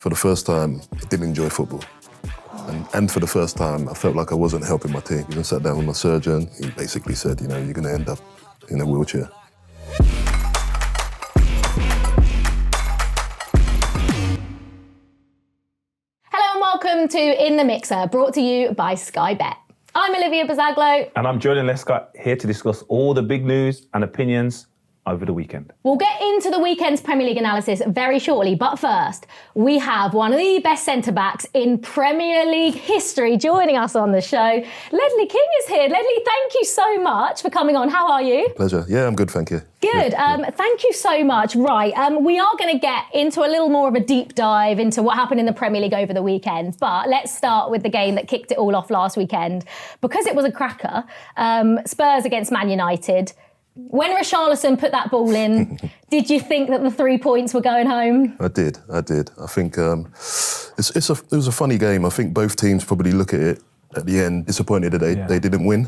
For the first time, I didn't enjoy football. And for the first time, I felt like I wasn't helping my team. I sat down with my surgeon. He basically said, you're going to end up in a wheelchair. Hello and welcome to In the Mixer, brought to you by Sky Bet. I'm Olivia Bazaglo. And I'm Jordan Lescott, here to discuss all the big news and opinions over the weekend. We'll get into the weekend's Premier League analysis very shortly, but first, we have one of the best centre-backs in Premier League history joining us on the show. Ledley King is here. Ledley, thank you so much for coming on. How are you? Pleasure. Yeah, I'm good, thank you. Good. Thank you so much. Right, we are going to get into a little more of a deep dive into what happened in the Premier League over the weekend, but let's start with the game that kicked it all off last weekend. Because it was a cracker, Spurs against Man United. When Richarlison put that ball in, did you think that the 3 points were going home? I did. I think it was a funny game. I think both teams probably look at it at the end disappointed that they didn't win.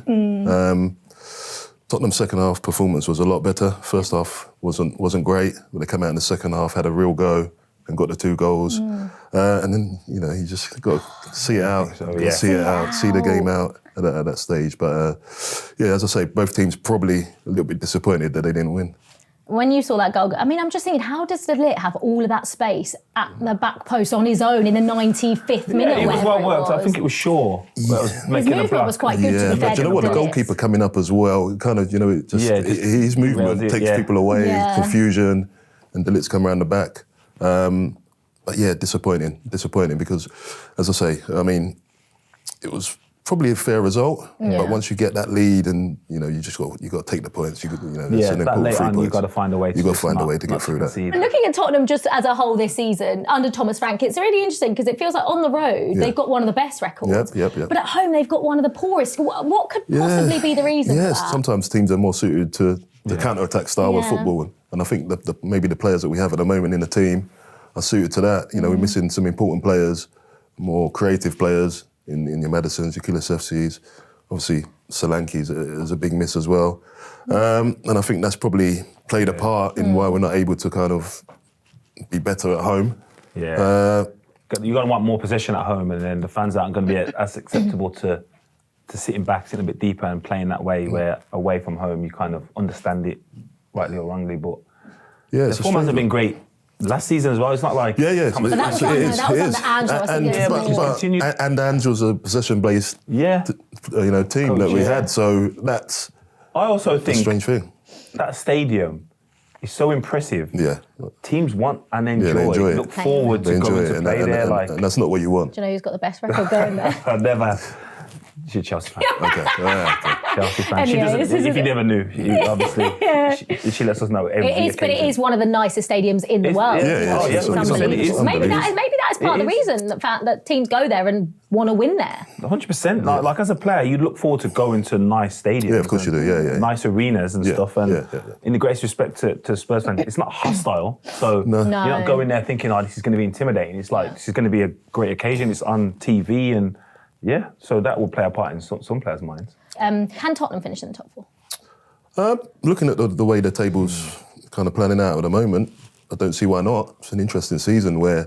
Tottenham's second half performance was a lot better. First half wasn't great, but they came out in the second half, had a real go and got the 2 goals. And then, you just got to see it out, see the game out at that stage. But as I say, both teams probably a little bit disappointed that they didn't win. When you saw that goal, I'm just thinking, how does De Ligt have all of that space at the back post on his own in the 95th minute? It was well worked. I think it was Shaw. His movement was quite good, to be fair. But you know what, the goalkeeper coming up as well, kind of, his movement takes people away, confusion, and De Ligt's come around the back. But disappointing because, as I say, it was probably a fair result, but once you get that lead and you got to take the points. That's an important 3 points. You've got to find a way. To get through that. And looking at Tottenham just as a whole this season under Thomas Frank, it's really interesting because it feels like on the road they've got one of the best records. Yep. But at home they've got one of the poorest. What could possibly be the reason for that? Sometimes teams are more suited to the counter-attack style of football, and I think that maybe the players that we have at the moment in the team are suited to that. We're missing some important players, more creative players. In your Madisons, your Kulusevskis, obviously Solanke is a big miss as well. And I think that's probably played a part in why we're not able to kind of be better at home. You're going to want more possession at home, and then the fans aren't going to be as acceptable to sitting back, sitting a bit deeper and playing that way, where away from home you kind of understand it, rightly or wrongly. But the performance have been great. Last season as well, it's not like... But that was under Ange. And Ange was a possession-based team that we had, so that's I also think a strange thing. That stadium is so impressive. Yeah. Teams want and enjoy it. Look forward to going to play there. And that's not what you want. Do you know who's got the best record going there? I've never... She's a Chelsea fan. Okay. Chelsea fan. Anyway, if you never knew, she lets us know every occasion. But it is one of the nicest stadiums in the world. Maybe that is part of the reason that teams go there and want to win there. 100%. Like as a player, you look forward to going to nice stadiums. Yeah, of course you do. Yeah. Nice arenas and stuff. And in the greatest respect to Spurs fans, it's not hostile. So you're not going there thinking, this is going to be intimidating. It's like, this is going to be a great occasion. It's on TV and... so that will play a part in some players' minds. Can Tottenham finish in the top 4? Looking at the way the table's kind of planning out at the moment, I don't see why not. It's an interesting season where,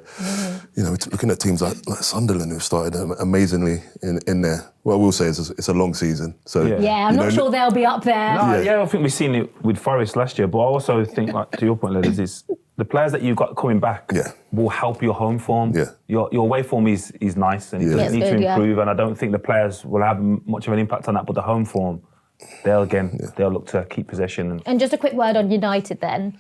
looking at teams like Sunderland who started amazingly in there. What I will say is it's a long season. So I'm not sure they'll be up there. I think we've seen it with Forest last year, but I also think, to your point, Ladies, is the players that you've got coming back will help your home form. Your away form is nice and it doesn't need to improve, and I don't think the players will have much of an impact on that, but the home form, they'll look to keep possession. And just a quick word on United then.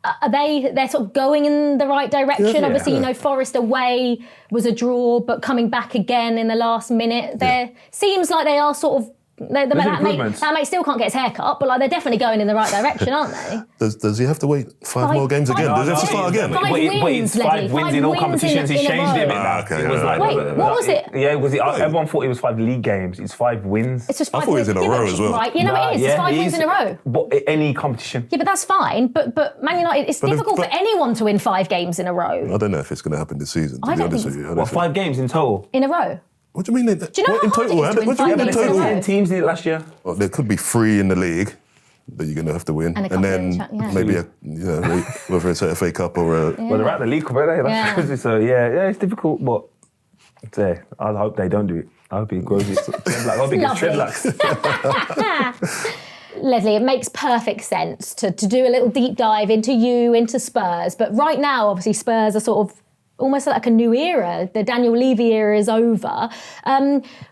Are they're sort of going in the right direction? Obviously, Forest away was a draw, but coming back again in the last minute. Seems like they are sort of... That mate still can't get his hair cut, but they're definitely going in the right direction, aren't they? Does he have to wait five more games again? Does he have to start again? Five wins in all competitions. He's changed it a bit now. Wait, what was it? Everyone thought it was 5 league games. It's 5 wins. It's just 5 I thought it was in a row as well. Right, it is. It's 5 wins in a row. But any competition. Yeah, but that's fine. But Man United, it's difficult for anyone to win 5 games in a row. I don't know if it's going to happen this season, to be honest with you. What, 5 games in total? In a row? What do you mean? Do you know how hard it is to win 5 games in a row? Teams did it last year. Well, there could be 3 in the league. that you're going to have to win, and then maybe whether it's a FA Cup or a. Well, they're at the League Cup, aren't they? That's crazy. So it's difficult, but I hope they don't do it. I hope it grows. I hope it gets dreadlocks. Ledley, it makes perfect sense to do a little deep dive into Spurs. But right now, obviously, Spurs are sort of almost like a new era. The Daniel Levy era is over.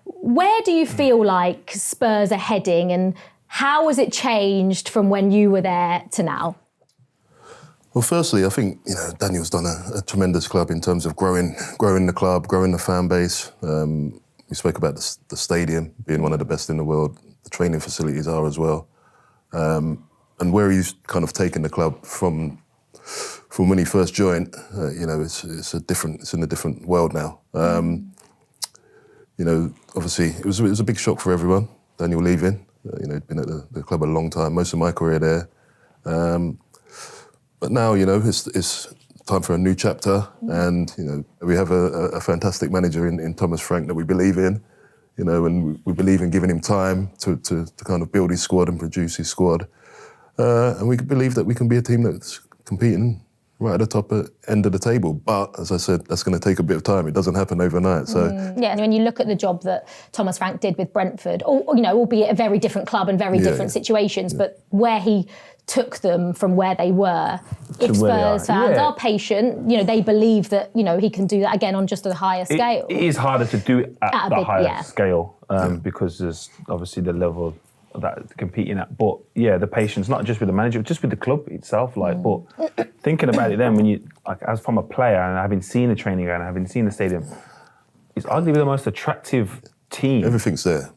Where do you feel like Spurs are heading, and how has it changed from when you were there to now? Well, firstly, I think Daniel's done a tremendous club in terms of growing the club, growing the fan base. We spoke about the stadium being one of the best in the world. The training facilities are as well. And where he's kind of taken the club from when he first joined, it's in a different world now. Obviously it was a big shock for everyone, Daniel leaving. He'd been at the club a long time, most of my career there. But now, it's time for a new chapter, and we have a fantastic manager in Thomas Frank that we believe in. And we believe in giving him time to kind of build his squad and produce his squad. And we believe that we can be a team that's competing right at the top end of the table. But, as I said, that's going to take a bit of time. It doesn't happen overnight. So and when you look at the job that Thomas Frank did with Brentford, albeit a very different club and very different situations, but where he took them from where they were. If Spurs fans are patient, they believe that, he can do that again on just a higher scale. It is harder to do it at the higher scale because there's obviously the level that competing at. But the patience, not just with the manager, but just with the club itself. But thinking about it then, when you, as from a player and having seen the training ground and having seen the stadium, it's arguably the most attractive team. Everything's there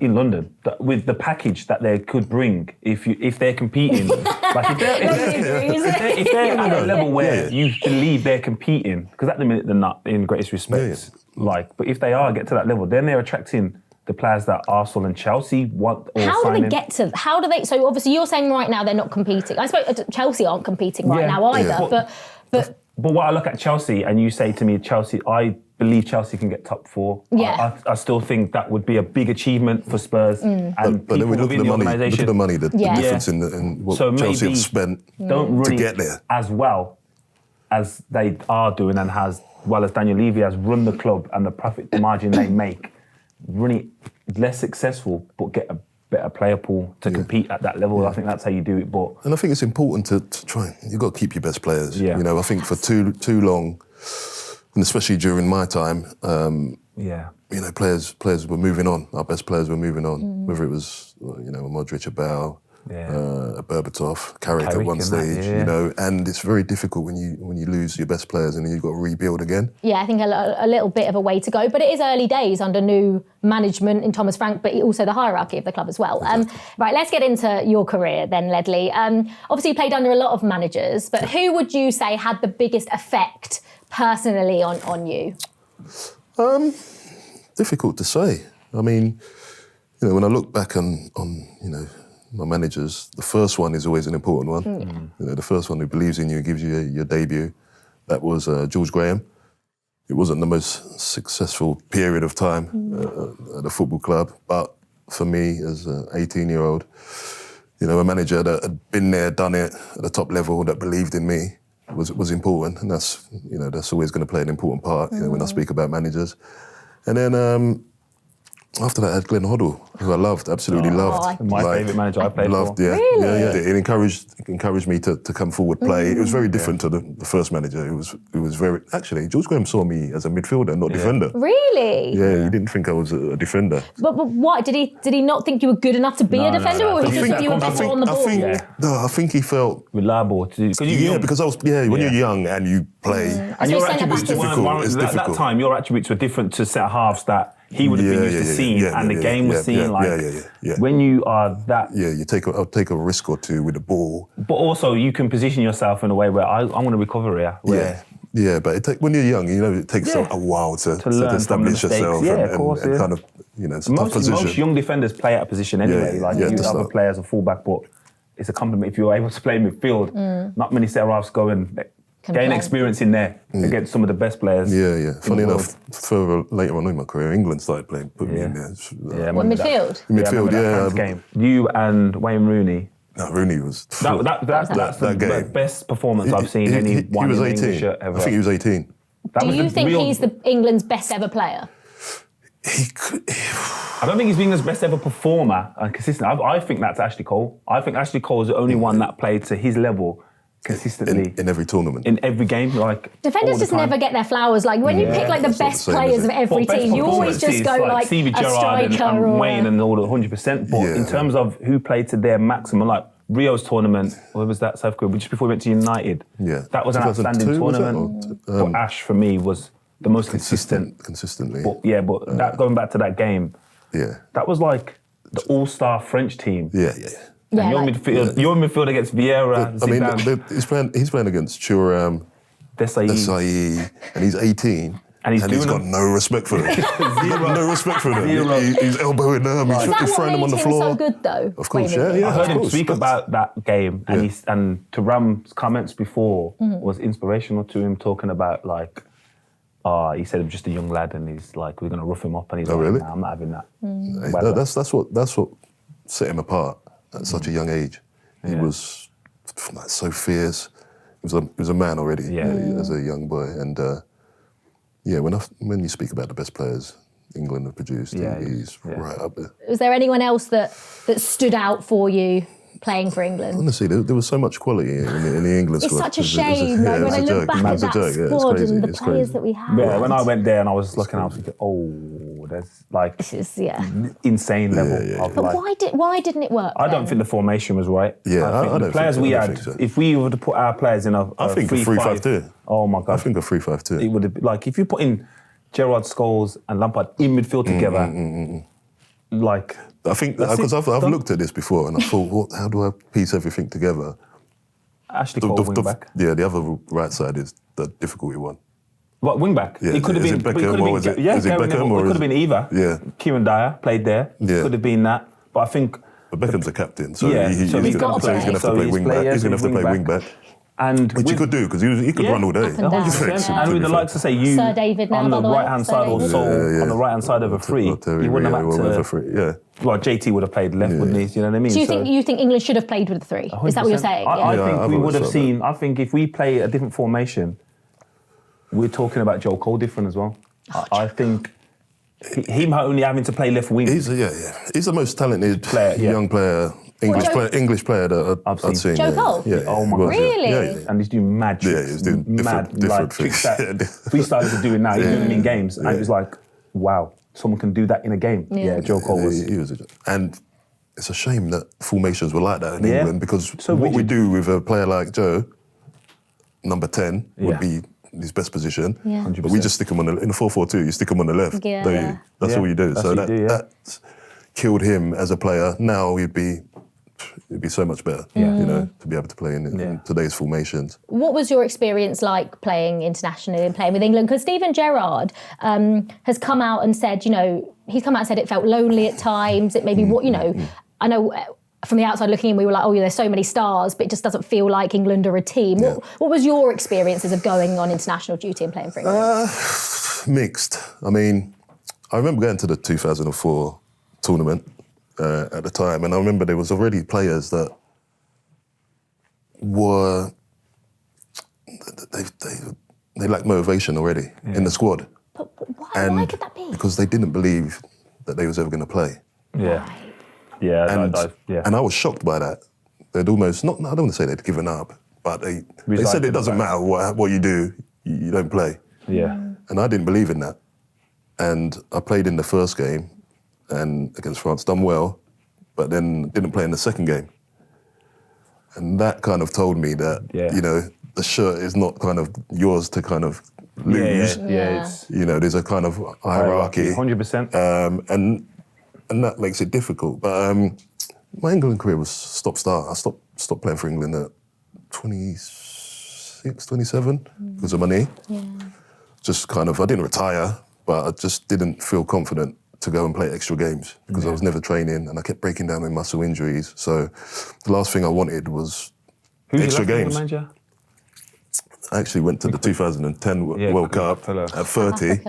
in London with the package that they could bring if they're competing. if they're at a level where you believe they're competing, because at the minute they're not, in greatest respects. But if they get to that level, then they're attracting the players that Arsenal and Chelsea want. How do they get to? How do they? So obviously you're saying right now they're not competing. I suppose Chelsea aren't competing right now either. But what I look at Chelsea and you say to me, Chelsea, I believe Chelsea can get top four. I still think that would be a big achievement for Spurs and but then we look at the money. Look at the money, the difference in what Chelsea have spent to get there as well as they are doing, and as well as Daniel Levy has run the club and the profit margin they make. Running less successful, but get a better player pool to compete at that level. I think that's how you do it. And I think it's important to try. You've got to keep your best players. I think for too long, and especially during my time, players were moving on. Our best players were moving on. Whether it was a Modric, a Bale, a Berbatov, Carrick at one stage. And it's very difficult when you lose your best players and then you've got to rebuild again. Yeah, I think a little bit of a way to go, but it is early days under new management in Thomas Frank, but also the hierarchy of the club as well. Exactly. Right, let's get into your career then, Ledley. Obviously, you played under a lot of managers, but who would you say had the biggest effect personally on you? Difficult to say. I mean, when I look back on my managers, the first one is always an important one. The first one who believes in you, gives you your debut. That was George Graham. It wasn't the most successful period of time at the football club, but for me as an 18-year-old, a manager that had been there, done it at the top level, that believed in me was important, and that's always going to play an important part when I speak about managers. And then after that, I had Glenn Hoddle, who I absolutely loved. My favourite manager I played for. Really? It encouraged me to come forward, play. It was very different to the first manager. It was very... Actually, George Graham saw me as a midfielder, not defender. Really? Yeah, he didn't think I was a defender. But what? Did he not think you were good enough to be a defender, or he just think you were better on the ball? I think he felt... reliable. Because I was... when you're young and you play... And your attributes it's difficult. At that time, your attributes were different to centre-halves that he would have been used to seeing, and the game was seen when you are that... I'll take a risk or two with the ball. But also, you can position yourself in a way where I want to recover here. But when you're young, it takes a while to establish yourself and kind of, it's a tough position. Most young defenders play out of position anyway. You have a player as a fullback, but it's a compliment if you're able to play midfield. Not many centre-halves go and gain experience in there against some of the best players. Funny enough, further later on in my career, England started playing, put me in there. Midfield? Midfield, Game. You and Wayne Rooney No, Rooney was... That's the game. best performance I've seen anyone in English shirt ever. I think he was 18. Do you think he's England's best ever player? He could... I don't think he's England's best ever performer and consistent. I think that's Ashley Cole. I think Ashley Cole is the only one that played to his level consistently. In every tournament. In every game, like... Defenders just never get their flowers. Like, when you pick, like, the best players of every team, you always just go, like, Stevie a Gerrard striker and or... Wayne and all the 100%. But in terms of who played to their maximum, like, Rio's tournament, what was that, South Korea, just before we went to United. Yeah. That was an outstanding tournament. But Ash, for me, was the most consistent. Consistently. But, that going back to that game, that was like the all-star French team. Yeah. And your midfield against Vieira, Zidane. He's playing against Thuram, Desailly, and he's 18. And he's got no respect for them. No respect for them. He's elbowing them. He's throwing them on the floor. So good though. Of course, I heard him speak about that game, and Thuram's comments before was inspirational to him, talking about like, he said he was just a young lad, and he's like, we're gonna rough him up, and he's like, really? nah, I'm not having that. That's what set him apart at such a young age. He was like, so fierce. He was a man already as a young boy, and. When you speak about the best players England have produced, he's right up there. Was there anyone else that stood out for you playing for England? Honestly, there was so much quality in the England squad. It's such a shame. When I look back at that squad and the players that we had. Yeah, when I went there and I was looking, I was thinking, there's like this is insane level of but like. Why didn't it work? I don't think the formation was right. Yeah, I think the players we had. If we were to put our players in a 3-5-2. Oh my God! I think a 3-5-2. It would have been like if you put in Gerrard, Scholes, and Lampard in midfield together, like. I think because I've looked at this before and I thought, how do I piece everything together? Ashley Cole wing back. Yeah, the other right side is the difficulty one. What, wing back? Yeah, it could have been Beckham or is it Beckham or it could have been either. Yeah. Kieran Dyer played there. Yeah. Could have been that. But I think. But Beckham's a captain, so he's going to have to play wing back. He's going to have to play wing back. Which he could do because he could run all day. 100%. And with the likes of say you Sir David now, on the right hand side or on the right hand side of a free, he wouldn't have had to. Well, JT would have played left, wouldn't he? You know what I mean? So you think England should have played with the three? 100%. Is that what you're saying? I think we would have seen. I think if we play a different formation, we're talking about Joe Cole different as well. I think him only having to play left wing. He's the most talented young player. English player that I've seen. Joe Cole? Yeah. Oh my God. Really? Yeah. And he's doing mad tricks. Yeah, he's doing different things. Freestylers are doing now. He's doing them in games. And it was like, wow, someone can do that in a game. Yeah, Joe Cole was. He was. And it's a shame that formations were like that in England because what we do with a player like Joe, number 10, would be his best position. Yeah. But we just stick him in a 4-4-2, you stick him on the left. Yeah. That's all you do. So that killed him as a player. Now it'd be so much better, to be able to play in today's formations. What was your experience like playing internationally and playing with England? Because Steven Gerrard has come out and said, it felt lonely at times. It maybe I know from the outside looking in, we were like, there's so many stars, but it just doesn't feel like England are a team. Yeah. What was your experiences of going on international duty and playing for England? Mixed. I mean, I remember going to the 2004 tournament at the time, and I remember there was already players that were they lacked motivation already in the squad. But why could that be? Because they didn't believe that they was ever going to play. Yeah, yeah, and I was shocked by that. They'd almost I don't want to say they'd given up, but they said it doesn't matter what you do, you don't play. Yeah, and I didn't believe in that, and I played in the first game. And against France, done well, but then didn't play in the second game. And that kind of told me that, the shirt is not kind of yours to kind of lose. There's a kind of hierarchy. 100%. And that makes it difficult. But my England career was stop-start. I stopped playing for England at 26, 27 because of my knee. Yeah. Just kind of, I didn't retire, but I just didn't feel confident to go and play extra games because I was never training and I kept breaking down with muscle injuries. So the last thing I wanted was extra games. I actually went to the 2010 World Cup at 30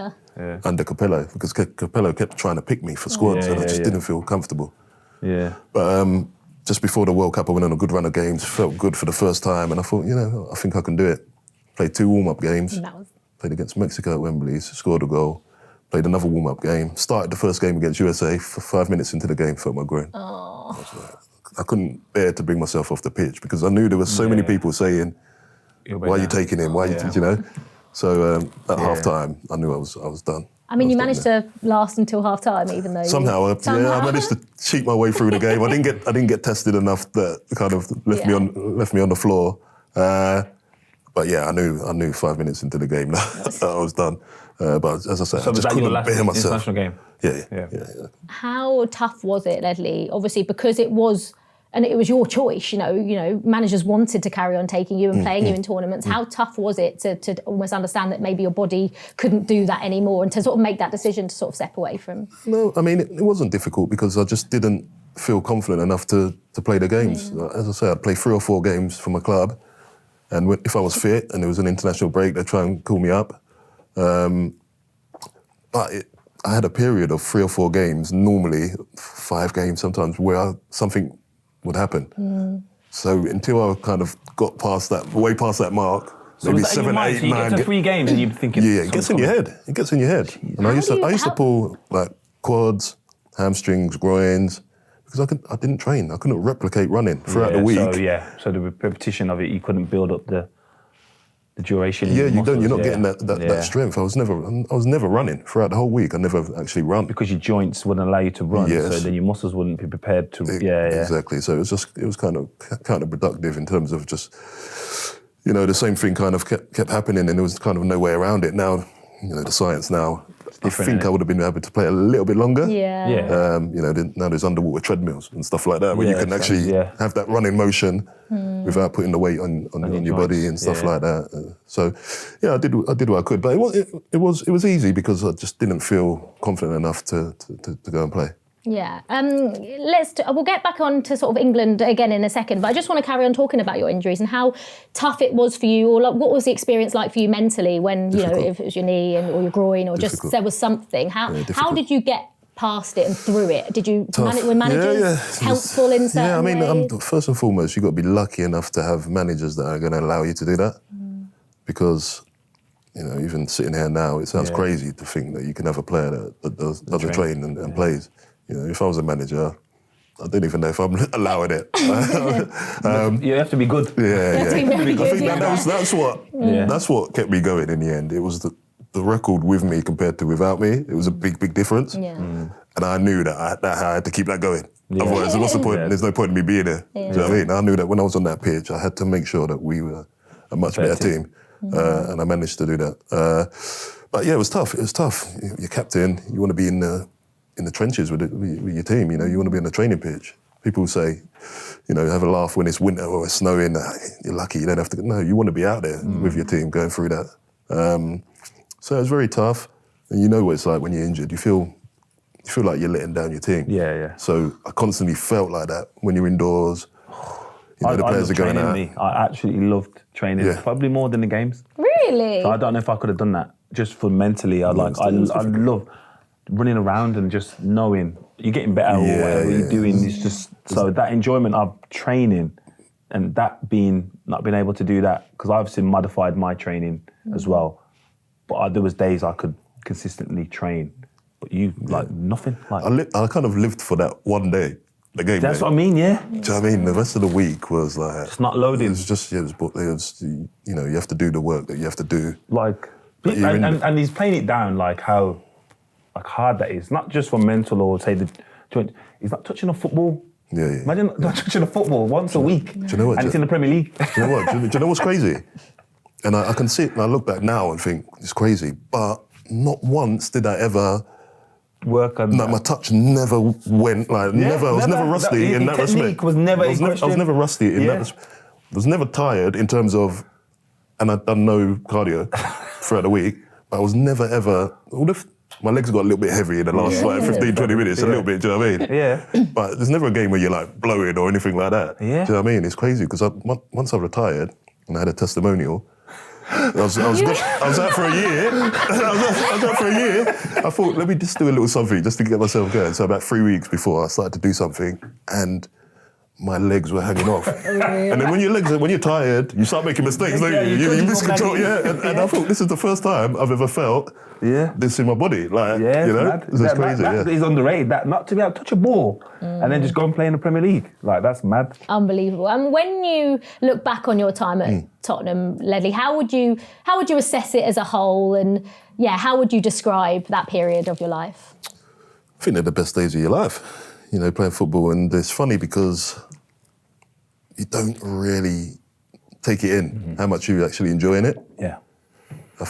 under Capello because Capello kept trying to pick me for squads and I just didn't feel comfortable. Yeah. But just before the World Cup, I went on a good run of games, felt good for the first time, and I thought, I think I can do it. Played 2 warm-up games. Played against Mexico at Wembley, scored a goal. Played another warm-up game. Started the first game against USA. For 5 minutes into the game, felt my groin. I couldn't bear to bring myself off the pitch because I knew there were so many people saying, "Why are you taking him? Why are you?" So at half-time, I knew I was done. I mean, you managed to last until half-time, even though somehow I managed to cheat my way through the game. I didn't get tested enough that kind of left me on the floor. But yeah, I knew 5 minutes into the game that I was done. But as I said, I just couldn't bear myself. International game? Yeah. How tough was it, Ledley? Obviously, because it was your choice. Managers wanted to carry on taking you and playing you in tournaments. How tough was it to almost understand that maybe your body couldn't do that anymore and to sort of make that decision to sort of step away from? No, I mean, it wasn't difficult because I just didn't feel confident enough to play the games. As I said, I'd play 3 or 4 games for my club, and if I was fit and there was an international break, they'd try and call me up. But I had a period of 3 or 4 games, normally 5 games sometimes, where something would happen. So until I kind of got way past that mark, so maybe 7, 8, 9. You get to 3 games and you're thinking... Yeah, it gets in your head. It gets in your head. And I used to pull like quads, hamstrings, groins, because I didn't train. I couldn't replicate running throughout the week. So the repetition of it, you couldn't build up the duration. Yeah, you don't. You're not getting that strength. I was never running throughout the whole week. I never actually run because your joints wouldn't allow you to run. Yes. So then your muscles wouldn't be prepared to. Exactly. So it was kind of counterproductive in terms of just the same thing kind of kept happening, and there was kind of no way around it. Now the science now. I think I would have been able to play a little bit longer. Now there's underwater treadmills and stuff like that where you can actually have that running motion without putting the weight on your body and stuff like that. So I did what I could, but it was easy because I just didn't feel confident enough to go and play. Yeah, we'll get back on to sort of England again in a second, but I just want to carry on talking about your injuries and how tough it was for you, or like, what was the experience like for you mentally when, if it was your knee or your groin or just there was something. How did you get past it and through it? Did you were managers helpful in certain ways? First and foremost, you've got to be lucky enough to have managers that are going to allow you to do that because even sitting here now, it sounds crazy to think that you can have a player that doesn't train and plays. If I was a manager, I don't even know if I'm allowing it. You have to be good. I think that's what kept me going in the end. It was the record with me compared to without me. It was a big difference. Yeah. And I knew that I had to keep that going. Yeah. Otherwise, what's the point? There's no point in me being there. Yeah. Do you know what I mean? I knew that when I was on that pitch, I had to make sure that we were a much better team. And I managed to do that. But yeah, it was tough. You're captain. You want to be in the trenches with your team. You want to be on the training pitch. People say, have a laugh when it's winter or it's snowing. You're lucky you don't have to. No, you want to be out there with your team going through that. So it was very tough. And you know what it's like when you're injured. You feel like you're letting down your team. Yeah. So I constantly felt like that when you're indoors. The players are going out. I absolutely loved training, probably more than the games. Really? So I don't know if I could have done that just for mentally. I love running around and just knowing you're getting better or whatever you're doing. It's just so that enjoyment of training and that not being able to do that, because I obviously modified my training as well. But there was days I could consistently train, but nothing. I kind of lived for that one day, the game. That's what I mean, yeah. Do you know what I mean? The rest of the week was like it's not loading. It was just you have to do the work that you have to do. And he's playing it down like how hard that is, not just for mental or say he's not touching a football. Yeah. Imagine not touching a football once a week. Do you know what? And it's in the Premier League. Do you know what? Do you know what's crazy? And I can see it and I look back now and think it's crazy, but not once did I ever work on that. My touch never went never. I was never rusty in that respect. Was never I was never rusty in that respect. I was never tired in terms of, and I'd done no cardio throughout the week, but I was never ever. My legs got a little bit heavy in the last 15, 20 minutes, a little bit, do you know what I mean? Yeah. But there's never a game where you're blowing or anything like that. Yeah. Do you know what I mean? It's crazy because once I retired and I had a testimonial, I was out for a year. I was out for a year. I thought, let me just do a little something just to get myself going. So about 3 weeks before I started to do something, and my legs were hanging off. And then when you're tired, you start making mistakes, don't you? You lose control, And I thought, this is the first time I've ever felt this in my body. Like, you know, it's crazy. That is underrated. That not to be able to touch a ball and then just go and play in the Premier League. Like, that's mad. Unbelievable. And when you look back on your time at Tottenham, Ledley, how would you assess it as a whole? And how would you describe that period of your life? I think they're the best days of your life. You know, playing football, and it's funny because you don't really take it in how much you're actually enjoying it. Yeah. I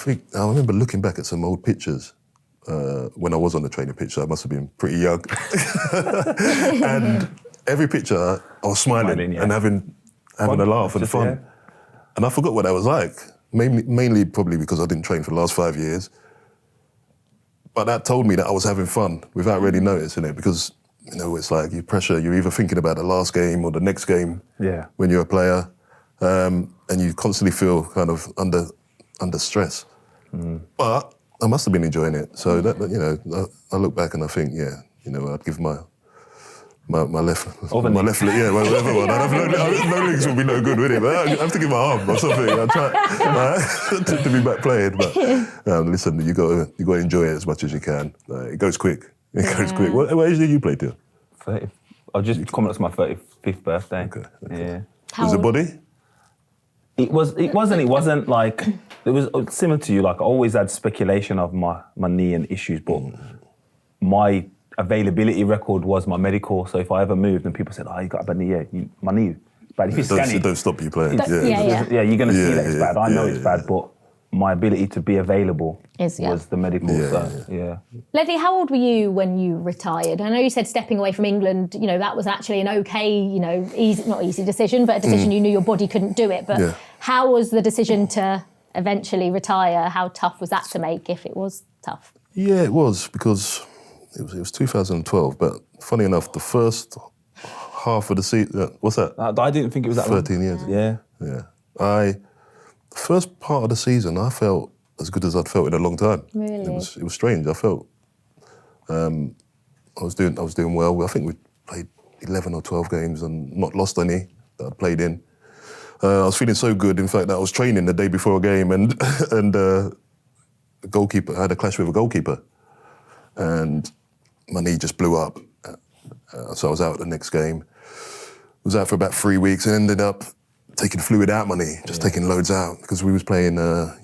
remember looking back at some old pictures when I was on the training pitch, so I must have been pretty young. And every picture, I was smiling and having a laugh and fun. And I forgot what that was like, mainly probably because I didn't train for the last 5 years. But that told me that I was having fun without really noticing it, because you know, it's like you're either thinking about the last game or the next game when you're a player, and you constantly feel kind of under stress. But I must have been enjoying it. So that, you know, I look back and I think, you know, I'd give my left leg, whatever one. No legs would be no good, would it? But I have to give my arm or something. I try to be back playing. But listen, you got to enjoy it as much as you can. It goes quick. It goes quick. What age did you play till? 30. I just coming up to my 35th birthday. Okay. Yeah. Was it body? It wasn't like, it was similar to you. Like, I always had speculation of my knee and issues, but my availability record was my medical. So if I ever moved and people said, "Oh, you got a bad knee," my knee. But if you scan it, don't stop you playing. You're going to see that it's bad. I know it's bad, but my ability to be available was the medical. Ledley, how old were you when you retired? I know you said stepping away from England, you know, that was actually an okay, you know, not easy decision, but a decision you knew your body couldn't do it. But how was the decision to eventually retire? How tough was that to make, if it was tough? Yeah, it was, because it was 2012, but funny enough, the first half of the season, what's that? I didn't think it was that 13 years. Yeah. The first part of the season, I felt as good as I'd felt in a long time. Really? It was strange. I felt I was doing well. I think we played 11 or 12 games and not lost any that I'd played in. I was feeling so good, in fact, that I was training the day before a game and the goalkeeper, I had a clash with a goalkeeper and my knee just blew up. So I was out the next game. Was out for about 3 weeks and ended up taking fluid out my knee, just taking loads out, because we was playing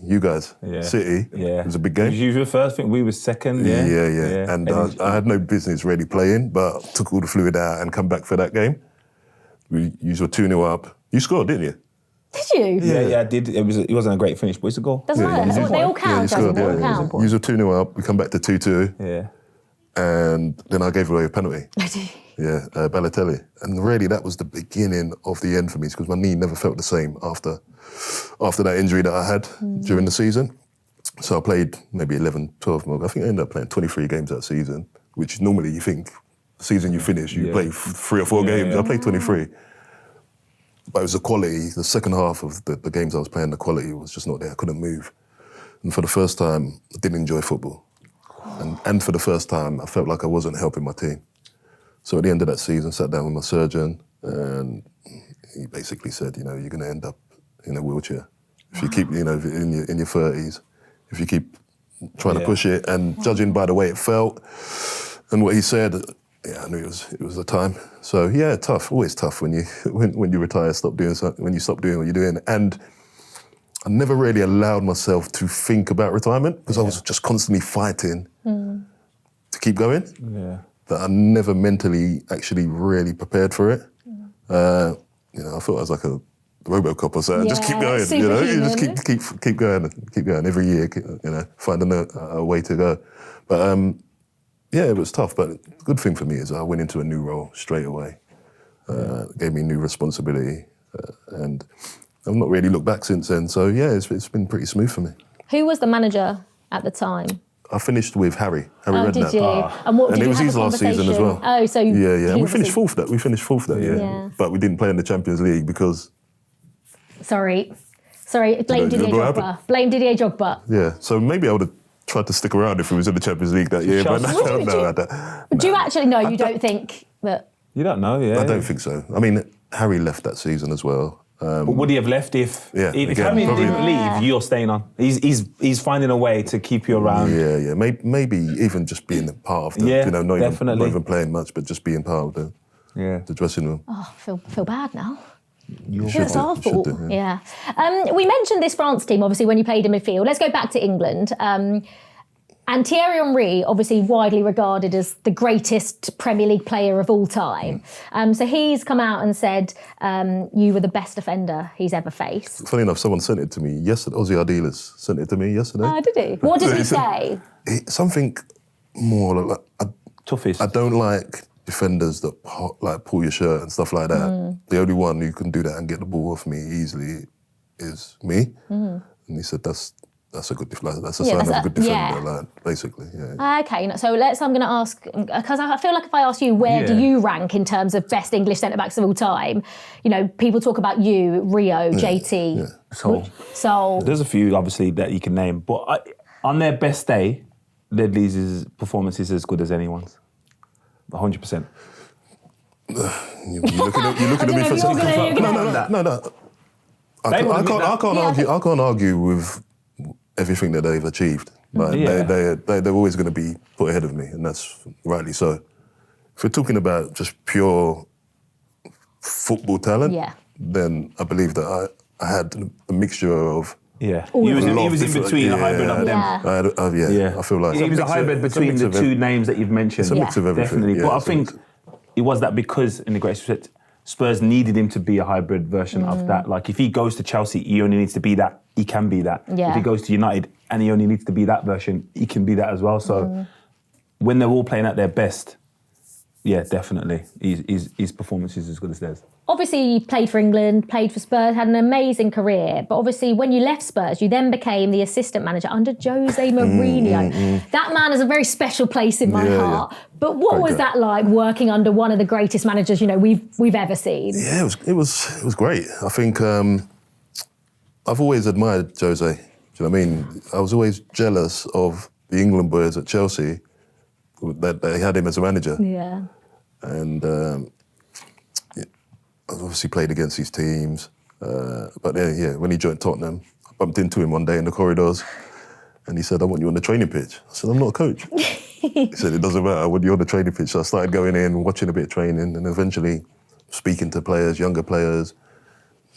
you guys, City. It was a big game. You were first, I think we were second, And I had no business really playing, but took all the fluid out and come back for that game. You were 2-0 up. You scored, didn't you? Did you? Yeah, I did. It wasn't a great finish, but it's a goal. Doesn't matter. They all count, doesn't it? They all count. You were 2-0 up, we come back to 2-2. Yeah. And then I gave away a penalty. Balotelli. And really that was the beginning of the end for me, because my knee never felt the same after that injury that I had during the season. So I played maybe 11, 12 more. I think I ended up playing 23 games that season, which normally you think the season you finish, you play 3 or 4 games. I played 23. But it was the quality, the second half of the games I was playing, the quality was just not there. I couldn't move. And for the first time, I didn't enjoy football. And for the first time, I felt like I wasn't helping my team. So at the end of that season, sat down with my surgeon, and he basically said, you know, you're going to end up in a wheelchair if you keep, you know, in your 30s, if you keep trying to push it. And judging by the way it felt and what he said, I knew it was the time. So tough, always tough when you retire, when you stop doing what you're doing. And I never really allowed myself to think about retirement, because I was just constantly fighting to keep going. That I never mentally actually really prepared for it. You know, I thought I was like a RoboCop or something. Just keep going, you know. You just keep going every year. You know, finding a way to go. But it was tough. But the good thing for me is I went into a new role straight away. Gave me new responsibility, and I've not really looked back since then. So it's been pretty smooth for me. Who was the manager at the time? I finished with Harry Redknapp. Did you? And it was his last season as well. Oh, so and we finished fourth that year. But we didn't play in the Champions League because... Sorry, blame Didier Drogba. Blame Didier Drogba. Yeah, so maybe I would have tried to stick around if we was in the Champions League that year. But do you actually, no, you don't think that You don't know, yeah. I don't think so. I mean, Harry left that season as well. But would he have left if Harry didn't leave? You're staying on. He's finding a way to keep you around. Yeah. Maybe even just being a part of the, not even playing much, but just being part of the dressing room. Oh, I feel bad now. It's our fault. Yeah. We mentioned this France team, obviously, when you played in midfield. Let's go back to England. And Thierry Henry, obviously widely regarded as the greatest Premier League player of all time. So he's come out and said you were the best defender he's ever faced. Funny enough, someone sent it to me yesterday. Ozzy Ardiles sent it to me yesterday. Oh, did he? What did he say? Something more like, toughest. I don't like defenders that like pull your shirt and stuff like that. The only one who can do that and get the ball off me easily is me. And he said that's a good defender. That's a sign of a good defender, like, basically. Yeah. Okay, so I'm going to ask, because I feel like if I ask you where do you rank in terms of best English centre-backs of all time, people talk about you, Rio, JT, Sol. There's a few, obviously, that you can name, but on their best day, Ledley's performance is as good as anyone's. 100%. You're looking at me for something. No. I can't argue with everything that they've achieved. Like, they're always going to be put ahead of me, and that's rightly so. If we're talking about just pure football talent, then I believe that I had a mixture of. Yeah, he was in between, a hybrid of them. I feel like he was a hybrid between the two names that you've mentioned. It's a mix of everything. Definitely, but I think it was that because, in the greatest respect, Spurs needed him to be a hybrid version of that. Like, if he goes to Chelsea, he only needs to be that. He can be that. If he goes to United and he only needs to be that version, he can be that as well. So when they're all playing at their best, definitely, his performance is as good as theirs. Obviously, you played for England, played for Spurs, had an amazing career. But obviously, when you left Spurs, you then became the assistant manager under Jose Mourinho. That man has a very special place in my heart. But what was that like, working under one of the greatest managers we've ever seen? Yeah, it was great. I think I've always admired Jose. Do you know what I mean? I was always jealous of the England boys at Chelsea that they had him as a manager. Yeah. And I obviously played against these teams. But when he joined Tottenham, I bumped into him one day in the corridors and he said, I want you on the training pitch. I said, I'm not a coach. He said, it doesn't matter, I want you on the training pitch. So I started going in, watching a bit of training and eventually speaking to players, younger players.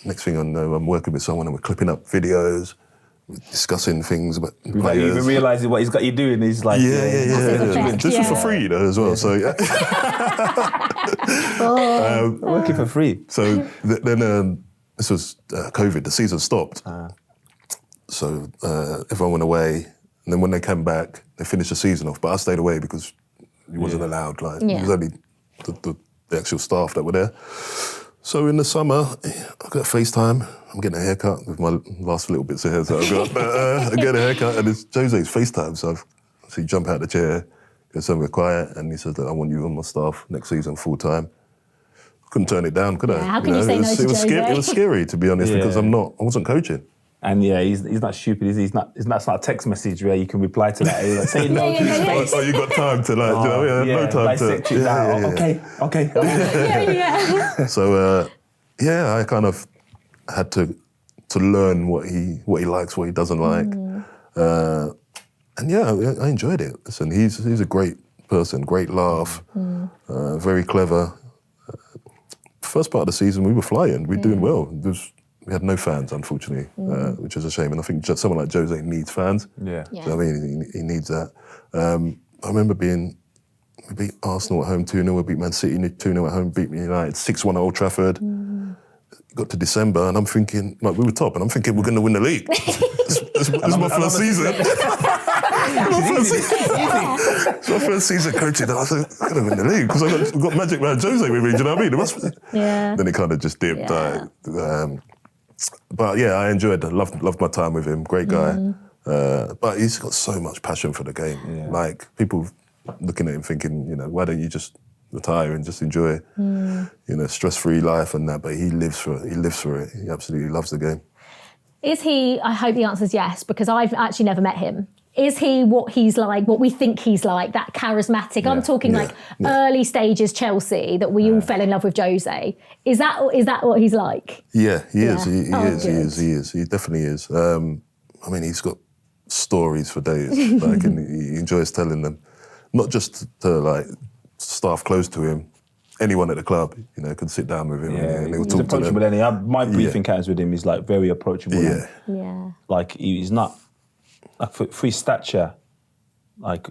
Next thing I know, I'm working with someone and we're clipping up videos, discussing things about players. You even realising what he's got you doing. He's like, This was for free, as well. So working for free. So then this was COVID. The season stopped. So everyone went away, and then when they came back, they finished the season off. But I stayed away because he wasn't allowed. Like it was only the actual staff that were there. So in the summer, I got FaceTime. I'm getting a haircut with my last little bits of hair that I've got. But I get a haircut and it's Jose's FaceTime. So he jump out of the chair, go somewhere quiet, and he says that I want you on my staff next season full time. Couldn't turn it down, could I? How can you say no to Jose? It was scary, to be honest, because I wasn't coaching. And he's not stupid, is he? It's not a text message where you can reply to that. Like, say no to his face. Oh, you got time to no time to. Okay. So I kind of had to learn what he likes, what he doesn't like, and I enjoyed it. Listen, he's a great person, great laugh, very clever. First part of the season, we were flying, we were doing well. We had no fans, unfortunately, which is a shame. And I think someone like Jose needs fans. Yeah. You know what I mean? He needs that. I remember we beat Arsenal at home 2-0, we beat Man City 2-0 at home, beat United 6-1 at Old Trafford. Got to December and I'm thinking, like, we were top, and I'm thinking we're going to win the league. This is my first season. It's my first season coaching, and I said, I'm going to win the league because I've got Magic Man Jose with me, do you know what I mean? Then it kind of just dipped. But I enjoyed it. Loved my time with him. Great guy. But he's got so much passion for the game. Yeah. Like, people looking at him thinking, why don't you just retire and just enjoy, stress-free life and that? But he lives for it. He absolutely loves the game. Is he? I hope the answer is yes, because I've actually never met him. is he what he's like, what we think he's like, that charismatic? I'm talking early stages Chelsea that we all fell in love with Jose. Is that what he's like? Yeah, he is. He is. He definitely is. I mean, he's got stories for days. Like, and he enjoys telling them, not just to like staff close to him. Anyone at the club, can sit down with him and he'll he's talk to them. approachable. My brief encounters with him is like very approachable. Yeah. Like he's not like for his stature. Like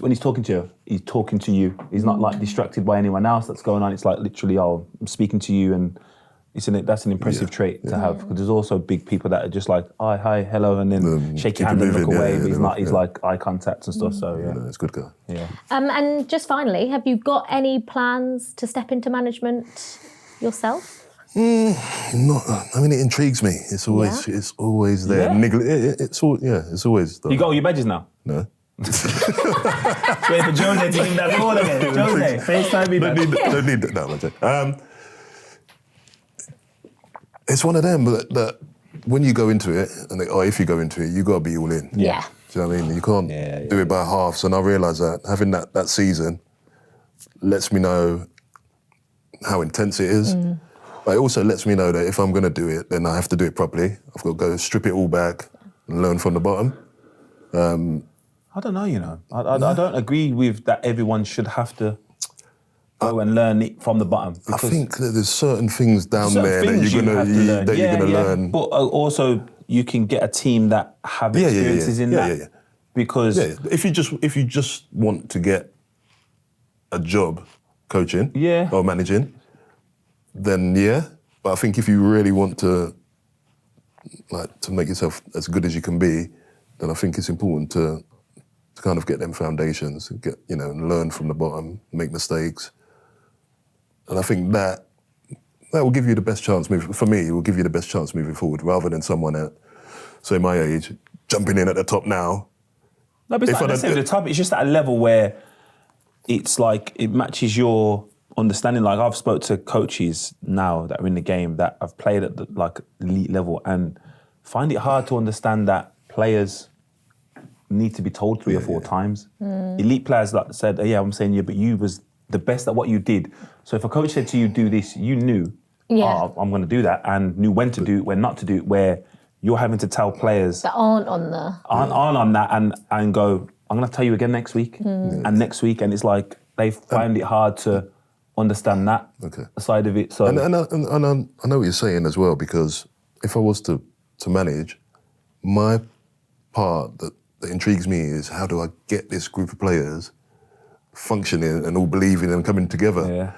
when he's talking to you, he's talking to you. He's not like distracted by anyone else that's going on. It's like literally, I'm speaking to you, and that's an impressive trait to have. Because there's also big people that are just like, hi, hello, and then shake your hand and look away. But he's like eye contact and stuff. So it's a good guy. Yeah. And just finally, have you got any plans to step into management yourself? I mean, it intrigues me. It's always there. Yeah. It's always there. You got all your badges now? No. Wait for Jose to give him that ball again. Jose, FaceTime me. Don't need that. No, I'm joking. It's one of them that when you go into it, if you go into it, you got to be all in. Yeah. Do you know what I mean? You can't do it by halves. And I realise that having that season lets me know how intense it is. But it also lets me know that if I'm going to do it, then I have to do it properly. I've got to go strip it all back and learn from the bottom. I don't know, I don't agree with that everyone should have to go and learn it from the bottom. I think that there's certain things down there that you're going to learn. But also, you can get a team that have experiences in that. Yeah. Because if you just want to get a job coaching or managing, then but I think if you really want to make yourself as good as you can be, then I think it's important to kind of get them foundations, and learn from the bottom, make mistakes, and I think that will give you the best chance. For me, it will give you the best chance moving forward, rather than someone at, say, my age jumping in at the top now. No, but it's not necessarily the top. It's just at a level where it's like it matches your understanding. Like I've spoke to coaches now that are in the game that have played at the elite level and find it hard to understand that players need to be told 3 or 4 times. Elite players said, I'm saying but you was the best at what you did. So if a coach said to you, do this, you knew, I'm going to do that, and knew when to do it, when not to do it, where you're having to tell players that aren't on that and go, I'm going to tell you again next week and next week. And it's like they find it hard to understand that side of it. So and I know what you're saying as well, because if I was to manage, my part that intrigues me is how do I get this group of players functioning and all believing and coming together. Yeah.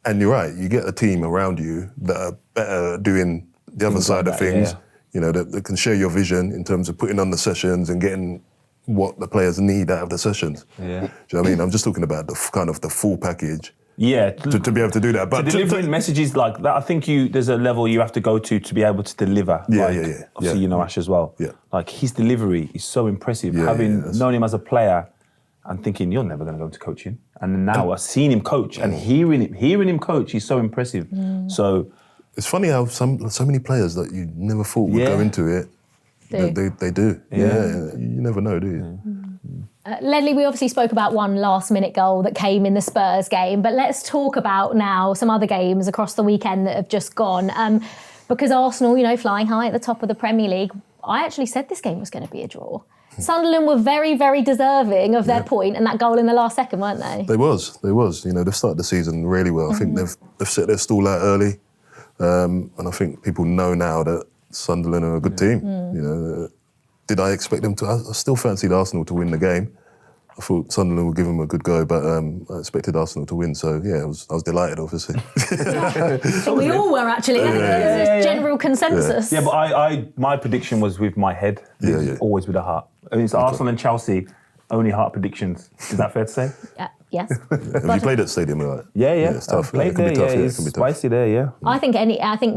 And you're right, you get a team around you that are better doing the other side of things, that can share your vision in terms of putting on the sessions and getting what the players need out of the sessions. Yeah. Do you know what I mean? I'm just talking about the kind of the full package. Yeah. To be able to do that. But delivering messages like that, I think there's a level you have to go to be able to deliver. Obviously, Ash as well. Yeah. Like his delivery is so impressive. Having known him as a player and thinking you're never going to go into coaching, and now I've seen him coach and hearing him coach, he's so impressive. So it's funny how so many players that you never thought would go into it, they do. Yeah. You never know, do you? Ledley, we obviously spoke about one last-minute goal that came in the Spurs game, but let's talk about now some other games across the weekend that have just gone. Because Arsenal, flying high at the top of the Premier League, I actually said this game was going to be a draw. Sunderland were very, very deserving of their point and that goal in the last second, weren't they? They was. They've started the season really well. I think they've set their stall out early, and I think people know now that Sunderland are a good team. Did I expect them to? I still fancied Arsenal to win the game. I thought Sunderland would give them a good go, but I expected Arsenal to win. So I was delighted, obviously. We all were actually. I think it was a general consensus. Yeah, but my prediction was with my head. Always with a heart. I mean, it's Arsenal and Chelsea, only heart predictions. Is that fair to say? Yes. Have you played at the stadium? Right? Yeah. It's tough. Played there. It's spicy there. Yeah. I think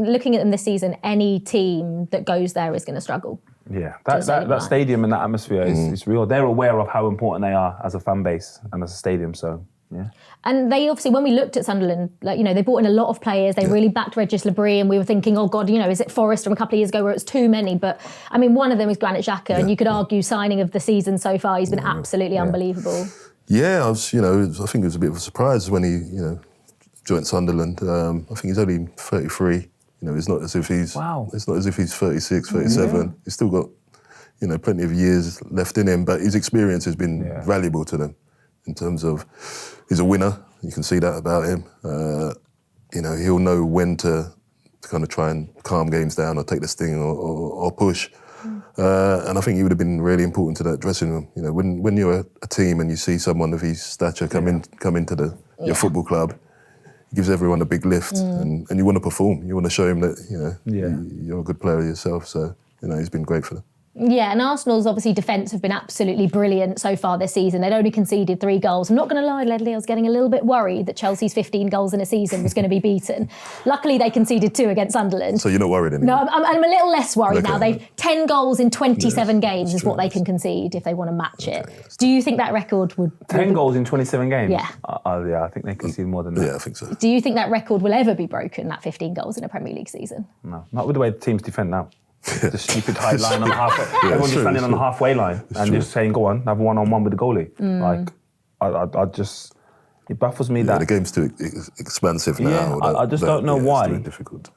looking at them this season, any team that goes there is going to struggle. Yeah, that stadium and that atmosphere is real. They're aware of how important they are as a fan base and as a stadium. So Yeah. And they obviously, when we looked at Sunderland, they brought in a lot of players. They really backed Regis Labrie, and we were thinking, oh God, is it Forest from a couple of years ago where it's too many? But I mean, one of them is Granit Xhaka, and you could argue signing of the season so far. He's been absolutely unbelievable. Yeah, I think it was a bit of a surprise when he, joined Sunderland. I think he's only 33. It's not as if he's. Wow. It's not as if he's 36, 37. Yeah. He's still got, plenty of years left in him. But his experience has been valuable to them, in terms of he's a winner. You can see that about him. He'll know when to kind of try and calm games down or take the sting or push. And I think he would have been really important to that dressing room. When you're a team and you see someone of his stature come into your football club, it gives everyone a big lift, and you want to perform. You want to show him that you're a good player yourself. So he's been great for them. Yeah, and Arsenal's obviously defence have been absolutely brilliant so far this season. They'd only conceded 3 goals. I'm not going to lie, Ledley, I was getting a little bit worried that Chelsea's 15 goals in a season was going to be beaten. Luckily, they conceded 2 against Sunderland. So you're not worried anymore? No, I'm a little less worried now. They've 10 goals in 27 games is what they can concede if they want to match it. Do you think that record would... 10 goals in 27 games? Yeah. Yeah, I think they concede more than that. Yeah, I think so. Do you think that record will ever be broken, that 15 goals in a Premier League season? No, not with the way the teams defend now. The stupid high line on the halfway. Everyone's just standing on the halfway line and just saying, "Go on, have one-on-one with the goalie." I just, it baffles me that the game's too expansive now. Yeah, I just don't know why. It's difficult.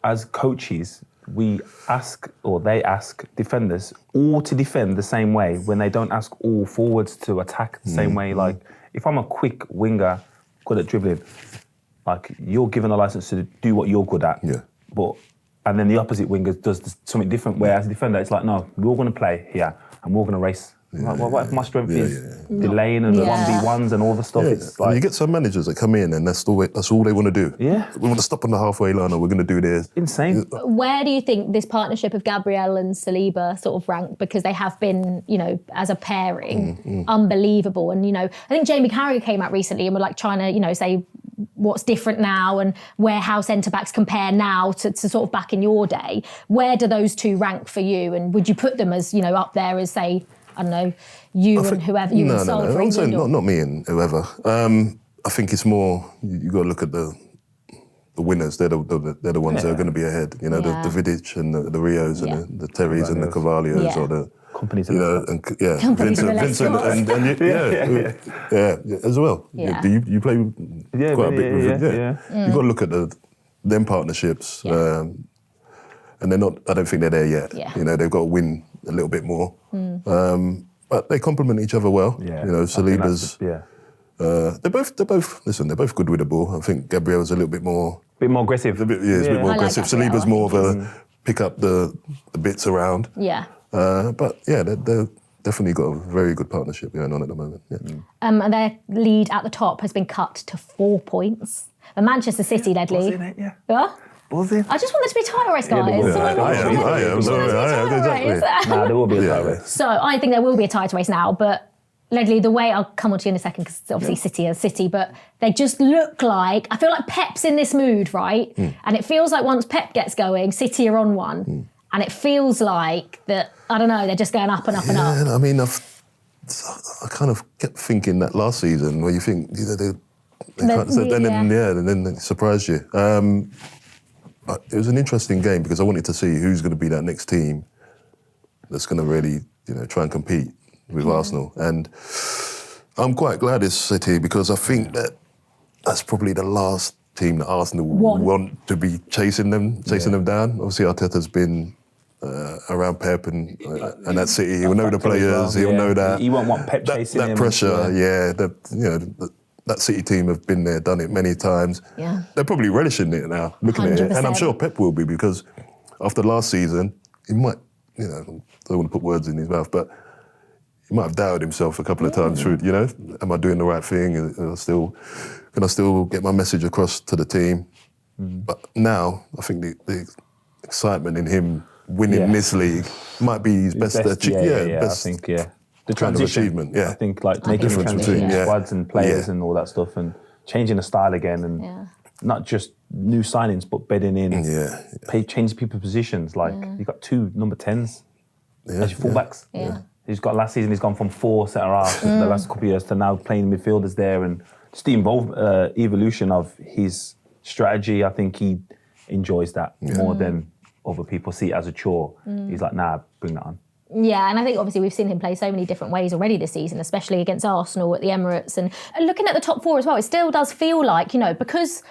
As coaches, we ask, or they ask defenders all to defend the same way when they don't ask all forwards to attack the same way. Like, if I'm a quick winger, good at dribbling, like, you're given a license to do what you're good at. Yeah. And then the opposite winger does something different, where as a defender, it's like, no, we're all going to play here and we're going to race. What if my strength is delaying and 1v1s and all the stuff? It's like, you get some managers that come in and that's all they want to do. Yeah. We want to stop on the halfway line, or we're going to do this. Insane. Where do you think this partnership of Gabriel and Saliba sort of rank? Because they have been, as a pairing, unbelievable. And, I think Jamie Carragher came out recently and were like trying to, say what's different now and how centre-backs compare now to sort of back in your day. Where do those two rank for you? And would you put them as, up there as, say, I don't know, and whoever, you and Sol, for England? Not me and whoever. I think it's more, you got to look at the winners. They're the ones that are going to be ahead. The Vidic and the Rios and the Terrys and the Cavallios or the... Companies Vincent as well. Yeah. You play quite a bit with it. You've got to look at them partnerships, and they're not. I don't think they're there yet. Yeah. They've got to win a little bit more, but they complement each other well. Yeah. Saliba's. They're both good with the ball. I think Gabriel's a little bit more. Bit more aggressive. He's a bit more aggressive. Saliba's more of a pick up the bits around. Yeah. But they've definitely got a very good partnership going on at the moment. Yeah. And their lead at the top has been cut to 4 points. The Manchester City, Ledley. Buzzing it, yeah. Huh? Buzzing. I just want there to be a title race, guys. I am. Exactly. Nah, there will be a title race. So I think there will be a title race now, but Ledley, the way, I'll come on to you in a second, because obviously City are City, but they just look like, I feel like Pep's in this mood, right? And it feels like once Pep gets going, City are on one. And it feels like that, I don't know, they're just going up and up and up. I mean, I kind of kept thinking that last season where you think, and then they surprised you. It was an interesting game because I wanted to see who's going to be that next team that's going to really, try and compete with Arsenal. And I'm quite glad it's City because I think that's probably the last team that Arsenal want to be chasing them down. Obviously, Arteta's been around Pep and that City. He'll know the players. He'll know that. He won't want Pep chasing him. That pressure, that City team have been there, done it many times. Yeah. They're probably relishing it now, looking 100%. At it. And I'm sure Pep will be because after last season, he might, I don't want to put words in his mouth, but he might have doubted himself a couple of times through, am I doing the right thing? Can I still get my message across to the team? But now, I think the excitement in him winning this league might be his best achievement. I think, the transition, achievement, I think, like, making the transition between squads and players and all that stuff and changing the style again and not just new signings, but bedding in, change people's positions. Like, you've got 2 number 10s as your fullbacks. He's got last season, he's gone from 4 centre-halves the last couple of years to now playing midfielders there and just the evolution of his strategy. I think he enjoys that more than other people see it as a chore. He's like, nah, bring that on. Yeah, and I think obviously we've seen him play so many different ways already this season, especially against Arsenal at the Emirates. And looking at the top four as well, it still does feel like, because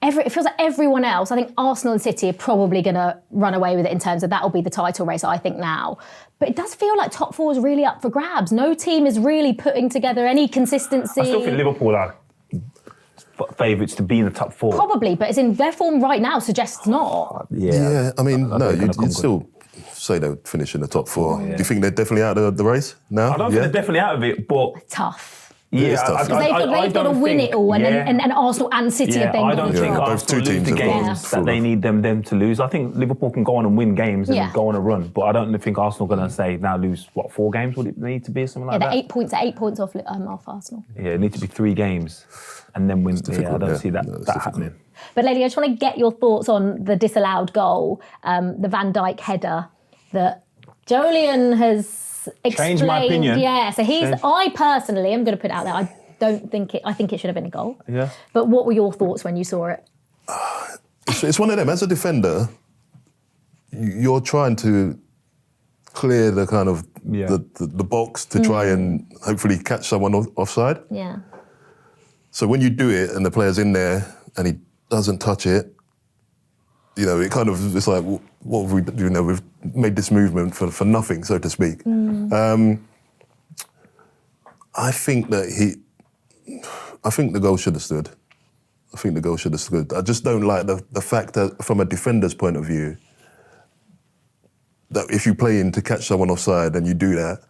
it feels like everyone else, I think Arsenal and City are probably going to run away with it in terms of that'll be the title race, I think, now. But it does feel like top four is really up for grabs. No team is really putting together any consistency. I still think Liverpool are favourites to be in the top four. Probably, but their form right now suggests not. Yeah, I mean, no, you'd still say they'll finish in the top four. Do you think they're definitely out of the race now? I don't think they're definitely out of it, but... Tough. Yeah, it's tough. They've got to win it all, and Arsenal and City have then I got don't to think draw. Arsenal lose the games that they need them to lose. I think Liverpool can go on and win games and go on a run, but I don't think Arsenal are going to say now lose, 4 games would it need to be or something like that? Yeah, 8 points off Arsenal. Yeah, it needs to be 3 games and then win. I don't see that happening. But Ledley, I just want to get your thoughts on the disallowed goal, the Van Dijk header that Jolien has explained. Changed my opinion. Yeah, so I personally am going to put it out there, I think it should have been a goal. Yeah. But what were your thoughts when you saw it? It's one of them. As a defender, you're trying to clear the kind of the box to try and hopefully catch someone offside. Yeah. So when you do it and the player's in there and he doesn't touch it, it kind of, it's like, what have we done? We've made this movement for nothing, so to speak. I think the goal should have stood. I just don't like the fact that from a defender's point of view, that if you play in to catch someone offside and you do that.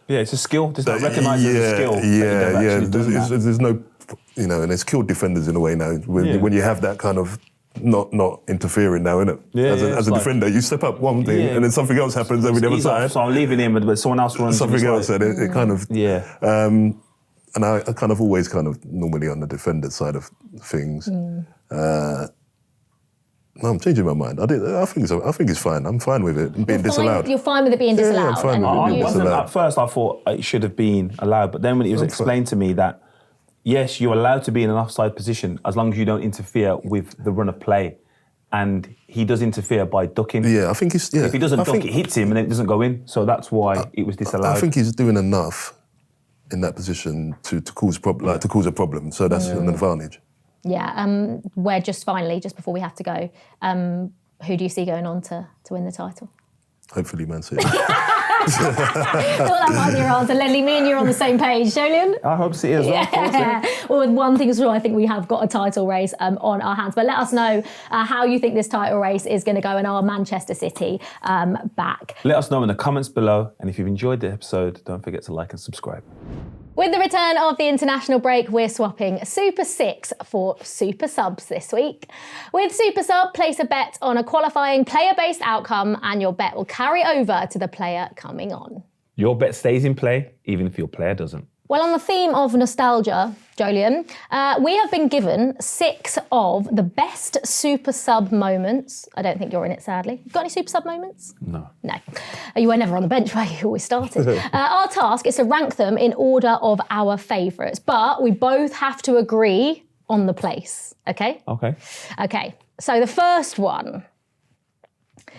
Yeah, it's a skill. It's not recognised as a skill. Yeah. There's no, and it's killed defenders in a way now. When you have that kind of not interfering now, innit? Yeah, as a defender, you step up one thing and then something else happens over the other side. So I'm leaving him, but someone else runs. Something else, and it kind of... Yeah. And I kind of always normally on the defender side of things. No, I'm changing my mind. I think it's fine. I'm fine with it being disallowed. You're fine with it being disallowed? Yeah, I'm fine with it being disallowed. At first, I thought it should have been allowed, but then when it was explained to me that, yes, you're allowed to be in an offside position as long as you don't interfere with the run of play. And he does interfere by ducking. Yeah, I think he's... Yeah, if he doesn't duck, it hits him and it doesn't go in. So that's why it was disallowed. I think he's doing enough in that position to cause a problem. So that's an advantage. Yeah, we're just before we have to go, who do you see going on to win the title? Hopefully Man City. I thought that might be your answer. Ledley, me and you are on the same page. Jolien? I hope City as well. Yeah. Well, one thing is sure, I think we have got a title race on our hands. But let us know how you think this title race is going to go and our Manchester City back. Let us know in the comments below. And if you've enjoyed the episode, don't forget to like and subscribe. With the return of the international break, we're swapping Super 6 for Super Subs this week. With Super Sub, place a bet on a qualifying player-based outcome and your bet will carry over to the player coming on. Your bet stays in play, even if your player doesn't. Well, on the theme of nostalgia, Jolien, we have been given 6 of the best Super Sub moments. I don't think you're in it, sadly. Got any Super Sub moments? No. No. You were never on the bench, were you? You always started. Our task is to rank them in order of our favourites, but we both have to agree on the place, okay? Okay. So the first one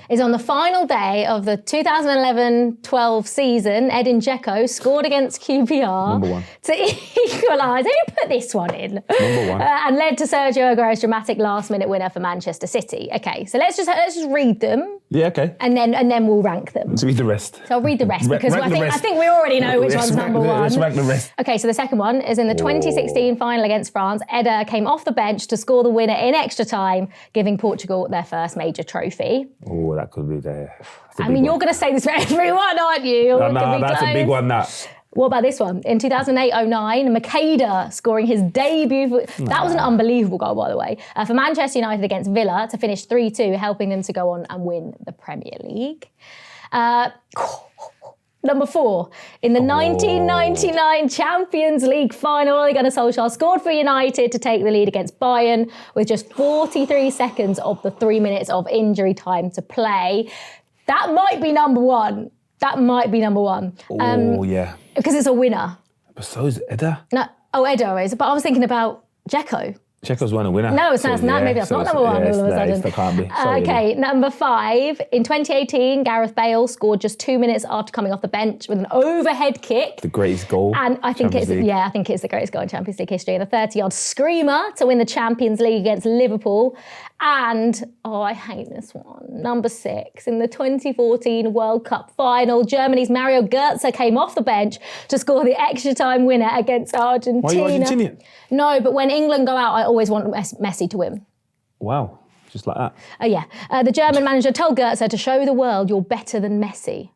is on the final day of the 2011-12 season, Edin Dzeko scored against QPR to equalise. Who put this one in? Number 1. And led to Sergio Aguero's dramatic last-minute winner for Manchester City. Okay, so let's just read them. Yeah, okay. And then we'll rank them. Let's read the rest. So I'll read the rest because I think we already know which one's number 1. Let's rank the rest. Okay, so the second one is in the 2016 final against France. Eder came off the bench to score the winner in extra time, giving Portugal their first major trophy. Oh, that could be there. I mean, you're going to say this for everyone, aren't you? No, that's a big one, that. What about this one? In 2008-09, Makeda scoring his debut. That was an unbelievable goal, by the way, for Manchester United against Villa to finish 3-2, helping them to go on and win the Premier League. Number 4, in the 1999 Champions League final, Ole Gunnar Solskjaer scored for United to take the lead against Bayern with just 43 seconds of the 3 minutes of injury time to play. That might be number 1. That might be number 1. Yeah. Because it's a winner. But so is Eder. No, Oh, Eder is. But I was thinking about Dzeko. Dzeko's won a winner. No, it's not. Maybe that's not number one all of a sudden. That can't be. Sorry, okay, number 5. In 2018, Gareth Bale scored just 2 minutes after coming off the bench with an overhead kick. The greatest goal. And I think it's the greatest goal in Champions League history. And a 30-yard screamer to win the Champions League against Liverpool. And, I hate this one. Number 6, in the 2014 World Cup final, Germany's Mario Götze came off the bench to score the extra time winner against Argentina. Why are you Argentinian? No, but when England go out, I always want Messi to win. Wow, just like that. The German manager told Götze to show the world you're better than Messi.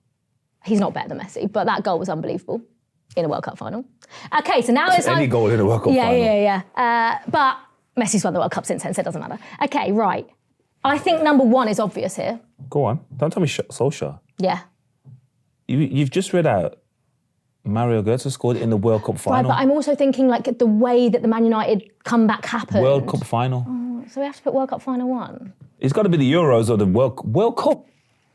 He's not better than Messi, but that goal was unbelievable in a World Cup final. Okay, so now it's any goal in a World Cup final. Yeah. But Messi's won the World Cup since then, so it doesn't matter. Okay, right. I think number 1 is obvious here. Go on. Don't tell me Solskjaer. Yeah. You've just read out Mario Götze scored in the World Cup final. Right, but I'm also thinking like the way that the Man United comeback happened. World Cup final. So we have to put World Cup final 1. It's got to be the Euros or the World Cup.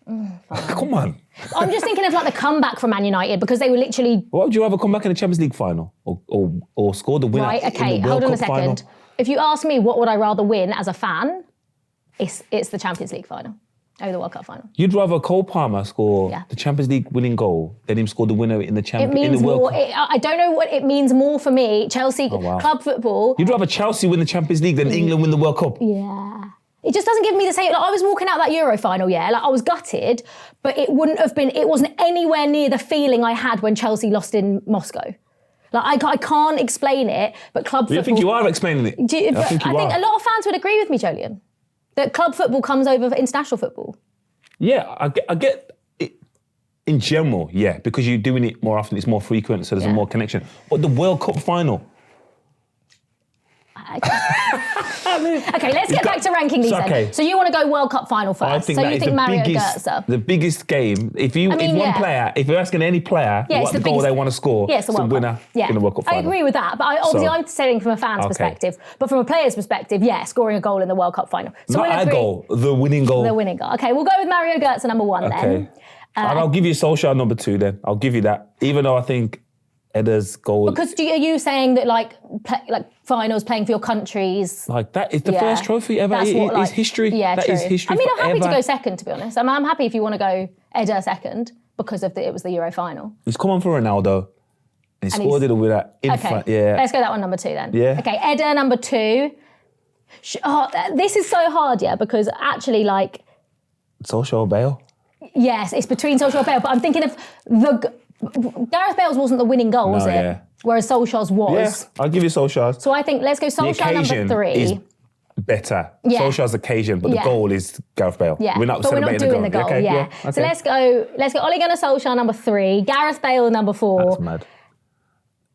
Come on. I'm just thinking of like the comeback from Man United because they were literally... What would you rather come back in the Champions League final or score the winner in the World Cup final? Hold on a second. If you ask me what would I rather win as a fan, it's the Champions League final over the World Cup final. You'd rather Cole Palmer score the Champions League winning goal than him score the winner in the Champions League? It means more. I don't know what it means more for me. Chelsea, club football. You'd rather Chelsea win the Champions League than England win the World Cup? Yeah. It just doesn't give me the same... Like, I was walking out that Euro final, I was gutted, but it wasn't anywhere near the feeling I had when Chelsea lost in Moscow. Like, I can't explain it, but club football... I think you are explaining it. I think a lot of fans would agree with me, Jolyon, that club football comes over international football. Yeah, I get it in general, because you're doing it more often, it's more frequent, so there's a more connection. But the World Cup final... Okay, let's get back to ranking these then. So you want to go World Cup final first. I think you think Mario Götze. The biggest game. If you're asking any player what the goal they want to score, it's the winner in the World Cup final. I agree with that, but I'm saying from a fan's perspective. But from a player's perspective, scoring a goal in the World Cup final. So not a goal, the winning goal. The winning goal. Okay, we'll go with Mario Götze number 1 then. And I'll give you Solskjaer number 2 then. I'll give you that. Even though I think Eder's goal... Because are you saying that like finals, playing for your countries... Like that is the first trophy ever. It's history. Yeah, that is history. I mean, I'm happy to go second, to be honest. I'm happy if you want to go Eder second because it was the Euro final. He's come on for Ronaldo. And he scored it with that in front. Yeah. Let's go that one number 2 then. Yeah. Okay, Eder number 2. This is so hard, because actually like... Solskjaer or Bale? Yes, it's between Solskjaer and Bale, but I'm thinking of Gareth Bale's wasn't the winning goal, was it? Yeah. Whereas Solskjaer's was. Yes, I'll give you Solskjaer's. So I think let's go Solskjaer number 3. Is better. Yeah. Solskjaer's occasion, but the goal is Gareth Bale. Yeah. We're not but we're not doing the goal. Okay. So let's go Ole Gunnar Solskjaer number 3, Gareth Bale number 4. That's mad.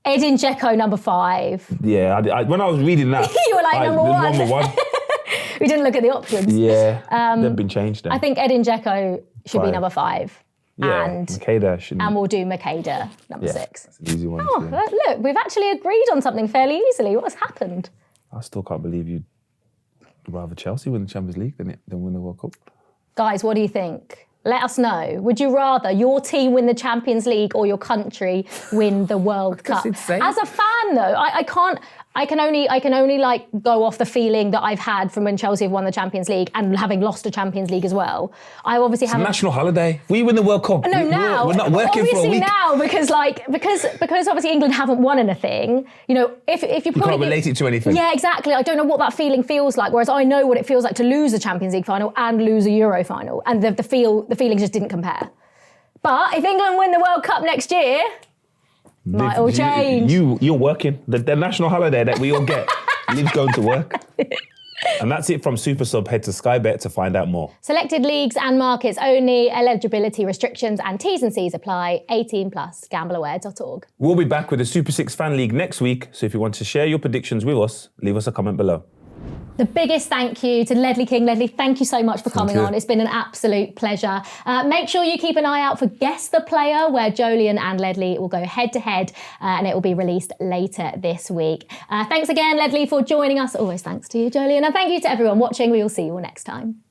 Edin Dzeko number 5. Yeah, when I was reading that, you were like number 1. We didn't look at the options. Yeah, they've been changed then. I think Edin Dzeko should be number 5. Yeah, and Makeda shouldn't. And we'll do Makeda, number 6. That's an easy one. Look, we've actually agreed on something fairly easily. What has happened? I still can't believe you'd rather Chelsea win the Champions League than win the World Cup. Guys, what do you think? Let us know. Would you rather your team win the Champions League or your country win the World Cup? As a fan, though, I can only like go off the feeling that I've had from when Chelsea have won the Champions League and having lost a Champions League as well. I obviously have a national holiday. We win the World Cup. No, now we're not working for a week. Now because obviously England haven't won anything. If you can't relate it to anything. Yeah, exactly. I don't know what that feeling feels like. Whereas I know what it feels like to lose a Champions League final and lose a Euro final, and the feelings just didn't compare. But if England win the World Cup next year. Might all change. You're working. The national holiday that we all get. Liv's going to work. And that's it from Super Sub. Head to Sky Bet to find out more. Selected leagues and markets only. Eligibility restrictions and T's and C's apply. 18+. Gambleaware.org. We'll be back with the Super 6 Fan League next week. So if you want to share your predictions with us, leave us a comment below. The biggest thank you to Ledley King. Ledley, thank you so much for coming on. It's been an absolute pleasure. Make sure you keep an eye out for Guess the Player, where Jolyon and Ledley will go head-to-head, and it will be released later this week. Thanks again, Ledley, for joining us. Always thanks to you, Jolyon. And thank you to everyone watching. We will see you all next time.